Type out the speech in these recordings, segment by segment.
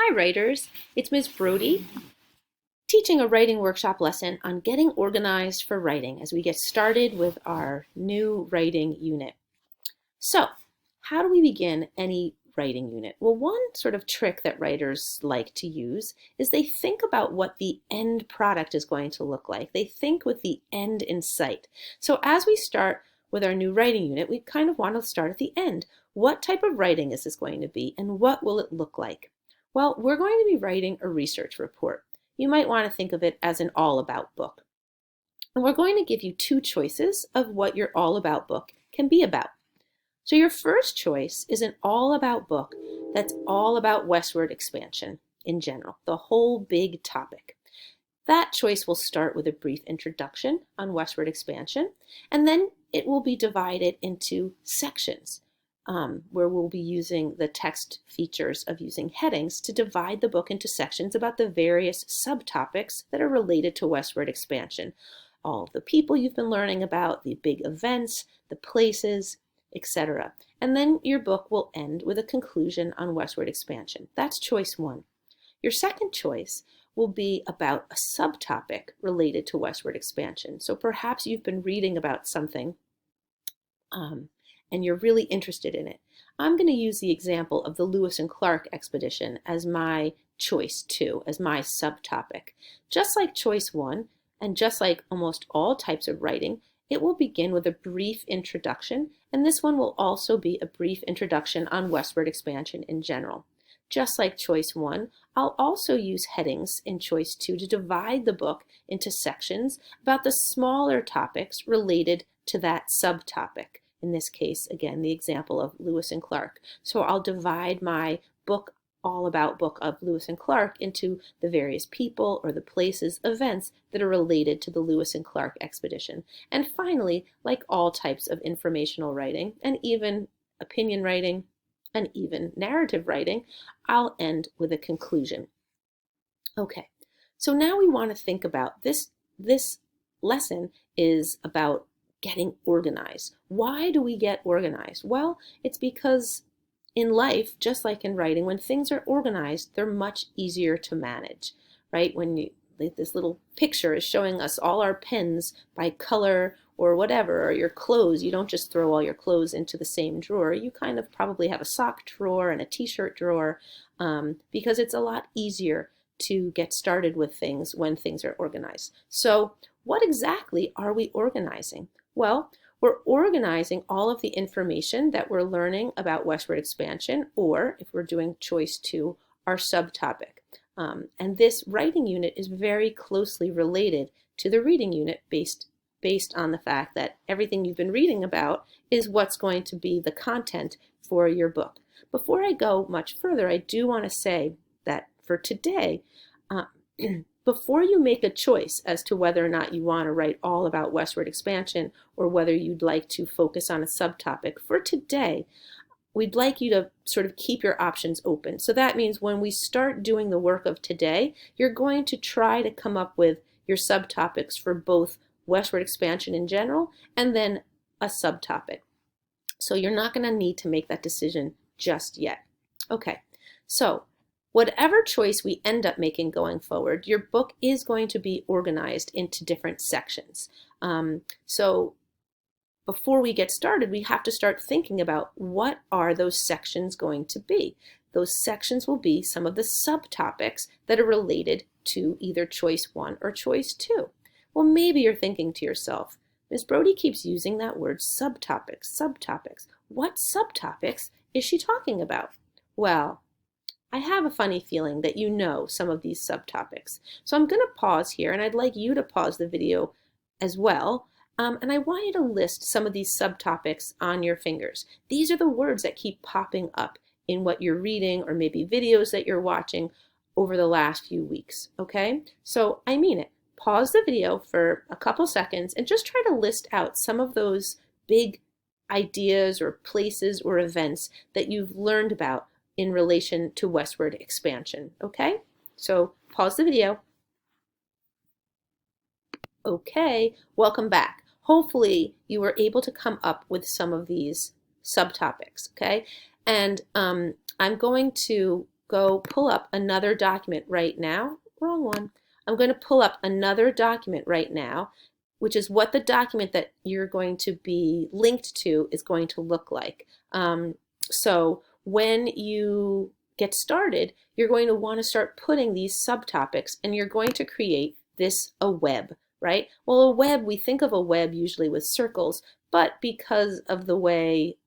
Hi writers, it's Ms. Brody teaching a writing workshop lesson on getting organized for writing as we get started with our new writing unit. So, how do we begin any writing unit? Well, one sort of trick that writers like to use is they think about what the end product is going to look like. They think with the end in sight. So as we start with our new writing unit, we kind of want to start at the end. What type of writing is this going to be and what will it look like? Well, we're going to be writing a research report. You might want to think of it as an all-about book. And we're going to give you two choices of what your all-about book can be about. So your first choice is an all-about book that's all about westward expansion in general, the whole big topic. That choice will start with a brief introduction on westward expansion, and then it will be divided into sections where we'll be using the text features of using headings to divide the book into sections about the various subtopics that are related to westward expansion. All of the people you've been learning about, the big events, the places, etc. And then your book will end with a conclusion on westward expansion. That's choice one. Your second choice will be about a subtopic related to westward expansion. So perhaps you've been reading about something and you're really interested in it. I'm going to use the example of the Lewis and Clark expedition as my choice two, as my subtopic. Just like choice one, and just like almost all types of writing, it will begin with a brief introduction, and this one will also be a brief introduction on westward expansion in general. Just like choice one, I'll also use headings in choice two to divide the book into sections about the smaller topics related to that subtopic. In this case, again, the example of Lewis and Clark. So I'll divide my book, all about book of Lewis and Clark, into the various people or the places, events that are related to the Lewis and Clark expedition. And finally, like all types of informational writing and even opinion writing and even narrative writing, I'll end with a conclusion. Okay, so now we want to think about this lesson is about getting organized. Why do we get organized? Well, it's because in life, just like in writing, when things are organized, they're much easier to manage, right? This little picture is showing us all our pens by color or whatever, or your clothes. You don't just throw all your clothes into the same drawer. You kind of probably have a sock drawer and a t-shirt drawer because it's a lot easier to get started with things when things are organized. So what exactly are we organizing? Well, we're organizing all of the information that we're learning about westward expansion, or if we're doing choice two, our subtopic. And this writing unit is very closely related to the reading unit based on the fact that everything you've been reading about is what's going to be the content for your book. Before I go much further, I do want to say that for today, before you make a choice as to whether or not you want to write all about westward expansion or whether you'd like to focus on a subtopic, for today, we'd like you to sort of keep your options open. So that means when we start doing the work of today, you're going to try to come up with your subtopics for both westward expansion in general and then a subtopic. So you're not going to need to make that decision just yet. Okay, so whatever choice we end up making going forward, your book is going to be organized into different sections. So before we get started, we have to start thinking about what are those sections going to be. Those sections will be some of the subtopics that are related to either choice one or choice two. Well, maybe you're thinking to yourself, Ms. Brody keeps using that word subtopics, subtopics. What subtopics is she talking about? Well, I have a funny feeling that you know some of these subtopics. So I'm going to pause here, and I'd like you to pause the video as well. And I want you to list some of these subtopics on your fingers. These are the words that keep popping up in what you're reading or maybe videos that you're watching over the last few weeks, okay? So I mean it. Pause the video for a couple seconds and just try to list out some of those big ideas or places or events that you've learned about in relation to westward expansion, okay? So pause the video. Okay, welcome back. Hopefully you were able to come up with some of these subtopics, okay? And I'm going to go pull up another document right now. Wrong one. I'm going to pull up another document right now, which is what the document that you're going to be linked to is going to look like. So when you get started, you're going to want to start putting these subtopics, and you're going to create a web, right? Well, a web, we think of a web usually with circles, but because of the way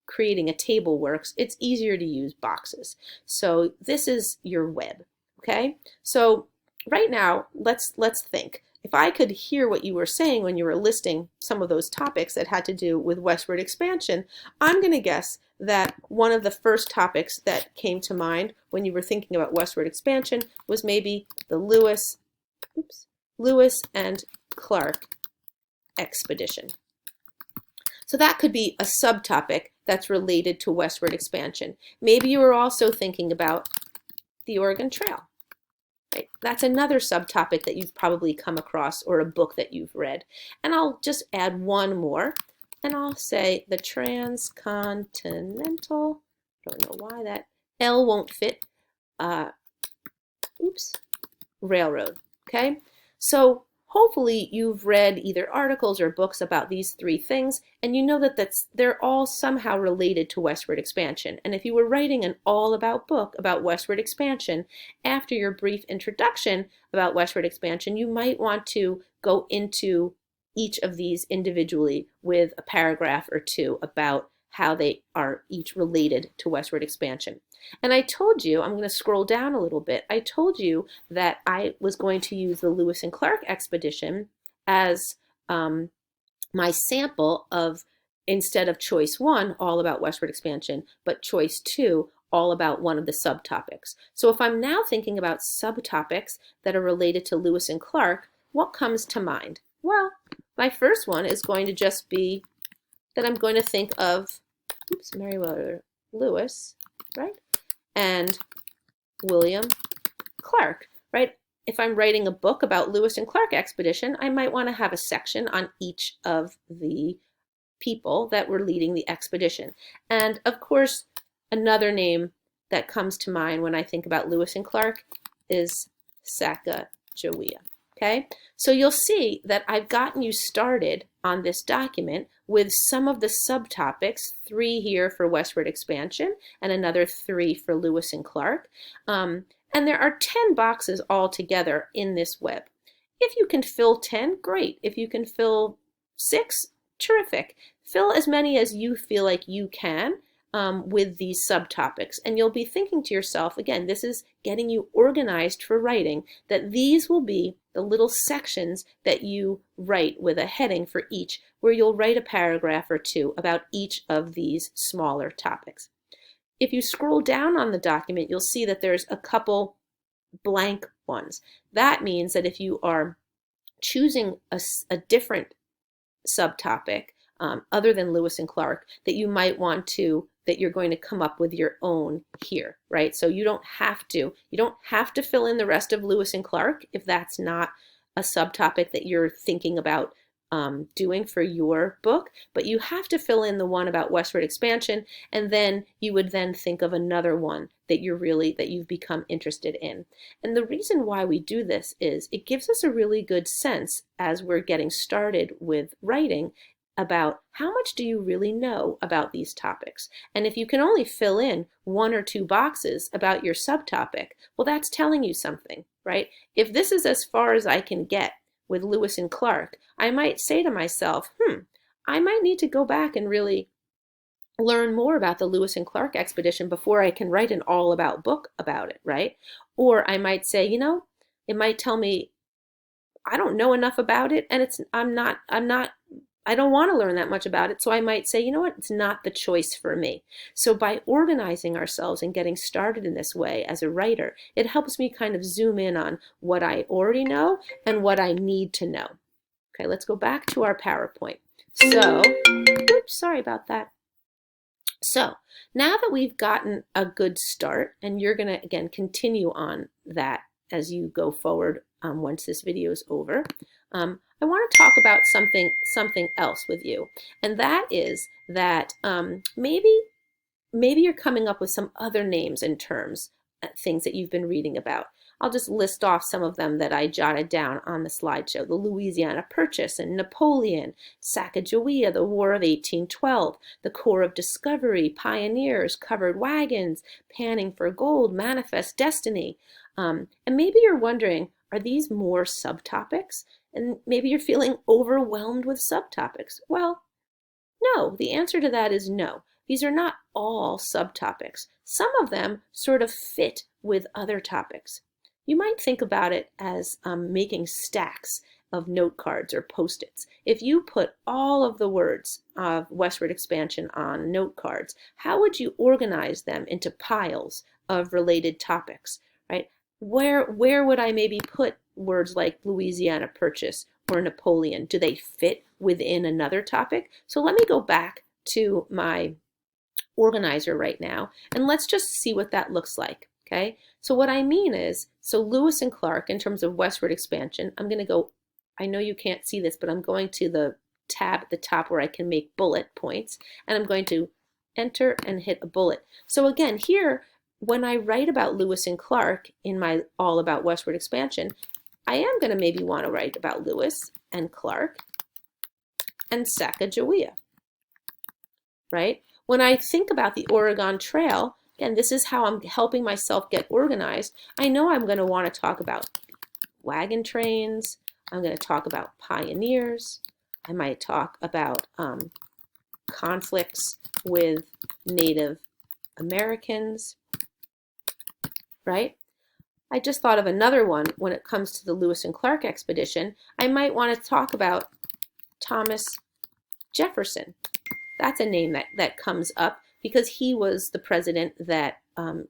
creating a table works, it's easier to use boxes. So this is your web, okay? So right now, let's think. If I could hear what you were saying when you were listing some of those topics that had to do with westward expansion, I'm going to guess that one of the first topics that came to mind when you were thinking about westward expansion was maybe the Lewis and Clark expedition. So that could be a subtopic that's related to westward expansion. Maybe you were also thinking about the Oregon Trail. Right? That's another subtopic that you've probably come across, or a book that you've read. And I'll just add one more, and I'll say the transcontinental, don't know why that L won't fit, railroad, okay? So hopefully you've read either articles or books about these three things, and you know that they're all somehow related to westward expansion. And if you were writing an all-about book about westward expansion, after your brief introduction about westward expansion, you might want to go into each of these individually with a paragraph or two about how they are each related to westward expansion. And I told you, I'm going to scroll down a little bit, I told you that I was going to use the Lewis and Clark expedition as my sample of, instead of choice 1, all about westward expansion, but choice 2, all about one of the subtopics. So if I'm now thinking about subtopics that are related to Lewis and Clark, what comes to mind? Well, my first one is going to just be that I'm going to think of, Meriwether Lewis, right? And William Clark, right? If I'm writing a book about Lewis and Clark expedition, I might want to have a section on each of the people that were leading the expedition. And of course, another name that comes to mind when I think about Lewis and Clark is Sacagawea. Okay, so you'll see that I've gotten you started on this document with some of the subtopics, 3 here for westward expansion and another 3 for Lewis and Clark. And there are 10 boxes altogether in this web. If you can fill 10, great. If you can fill 6, terrific. Fill as many as you feel like you can with these subtopics. And you'll be thinking to yourself, again, this is getting you organized for writing, that these will be the little sections that you write with a heading for each, where you'll write a paragraph or 2 about each of these smaller topics. If you scroll down on the document, you'll see that there's a couple blank ones. That means that if you are choosing a different subtopic other than Lewis and Clark, that you might want to, that you're going to come up with your own here, right? So you don't have to fill in the rest of Lewis and Clark if that's not a subtopic that you're thinking about doing for your book, but you have to fill in the one about westward expansion, and then you would then think of another one that you've become interested in. And the reason why we do this is it gives us a really good sense as we're getting started with writing about how much do you really know about these topics. And if you can only fill in 1 or 2 boxes about your subtopic, well, that's telling you something, right? If this is as far as I can get with Lewis and Clark, I might say to myself, I might need to go back and really learn more about the Lewis and Clark expedition before I can write an all-about book about it, right? Or I might say, it might tell me I don't know enough about it, and I don't want to learn that much about it, so I might say, you know what, it's not the choice for me. So by organizing ourselves and getting started in this way as a writer, it helps me kind of zoom in on what I already know and what I need to know. Okay, let's go back to our PowerPoint. So, oops, sorry about that. So now that we've gotten a good start, and you're going to, again, continue on that as you go forward once this video is over, I want to talk about something else with you, and that is that maybe you're coming up with some other names and terms things that you've been reading about. I'll just list off some of them that I jotted down on the slideshow. The Louisiana Purchase and Napoleon, Sacagawea, the War of 1812, the Corps of Discovery, Pioneers, Covered Wagons, Panning for Gold, Manifest Destiny. And maybe you're wondering, are these more subtopics? And maybe you're feeling overwhelmed with subtopics. Well, no, the answer to that is no. These are not all subtopics. Some of them sort of fit with other topics. You might think about it as making stacks of note cards or post-its. If you put all of the words of westward expansion on note cards, how would you organize them into piles of related topics, right? Where would I maybe put words like Louisiana Purchase or Napoleon? Do they fit within another topic? So let me go back to my organizer right now, and let's just see what that looks like. Okay, so what I mean is, so Lewis and Clark, in terms of westward expansion, I'm going to go, I know you can't see this, but I'm going to the tab at the top where I can make bullet points, and I'm going to enter and hit a bullet. So again, here, when I write about Lewis and Clark in my All About Westward Expansion, I am going to maybe want to write about Lewis and Clark and Sacagawea, right? When I think about the Oregon Trail, again, this is how I'm helping myself get organized. I know I'm going to want to talk about wagon trains. I'm going to talk about pioneers. I might talk about conflicts with Native Americans, right? I just thought of another one when it comes to the Lewis and Clark expedition. I might want to talk about Thomas Jefferson. That's a name that comes up because he was the president that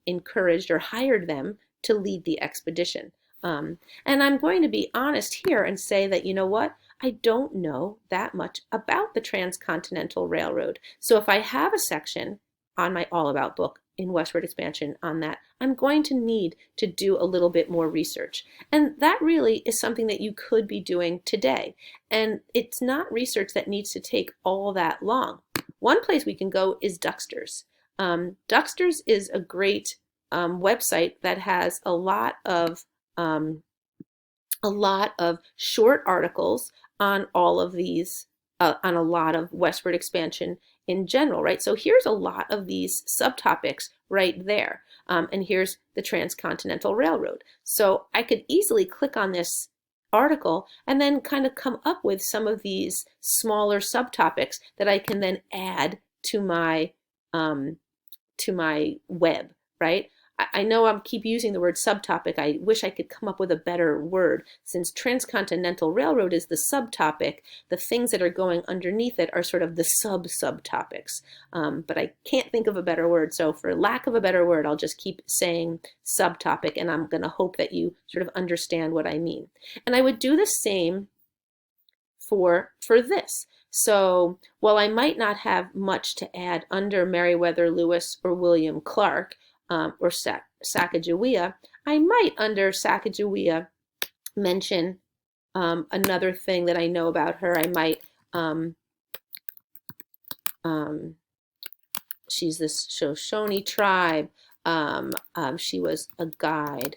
encouraged or hired them to lead the expedition. And I'm going to be honest here and say that, you know what? I don't know that much about the Transcontinental Railroad. So if I have a section on my All About book in Westward Expansion on that, I'm going to need to do a little bit more research. And that really is something that you could be doing today. And it's not research that needs to take all that long. One place we can go is Duxter's. Duxter's is a great website that has a lot of short articles on all of these, on a lot of westward expansion in general, right? So here's a lot of these subtopics right there. And here's the Transcontinental Railroad. So I could easily click on this article and then kind of come up with some of these smaller subtopics that I can then add to my web, right? I know I keep using the word subtopic. I wish I could come up with a better word. Since Transcontinental Railroad is the subtopic, the things that are going underneath it are sort of the subtopics. But I can't think of a better word. So for lack of a better word, I'll just keep saying subtopic, and I'm going to hope that you sort of understand what I mean. And I would do the same for this. So while I might not have much to add under Meriwether Lewis or William Clark, or Sacagawea, I might under Sacagawea mention another thing that I know about her. I might, she's this Shoshone tribe. She was a guide,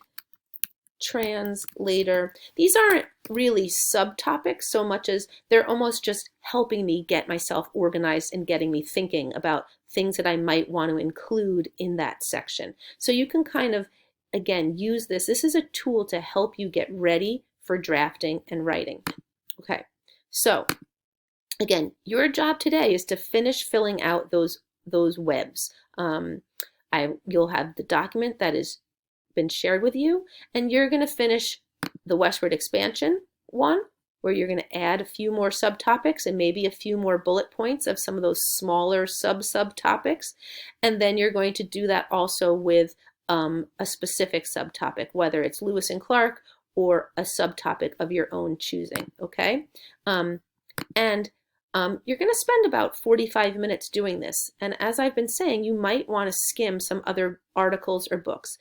translator. These aren't really subtopics so much as they're almost just helping me get myself organized and getting me thinking about things that I might want to include in that section. So you can kind of, again, use this. This is a tool to help you get ready for drafting and writing. Okay, so again, your job today is to finish filling out those webs. You'll have the document that has been shared with you, and you're going to finish the westward expansion one, where you're going to add a few more subtopics and maybe a few more bullet points of some of those smaller subtopics. And then you're going to do that also with a specific subtopic, whether it's Lewis and Clark or a subtopic of your own choosing, okay? You're going to spend about 45 minutes doing this. And as I've been saying, you might want to skim some other articles or books.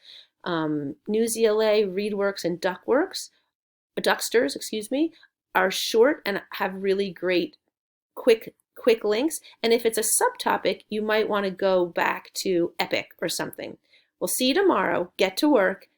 Newsela, Readworks, and Duxter's, excuse me, are short and have really great quick links. And if it's a subtopic, you might want to go back to Epic or something, We'll see you tomorrow. Get to work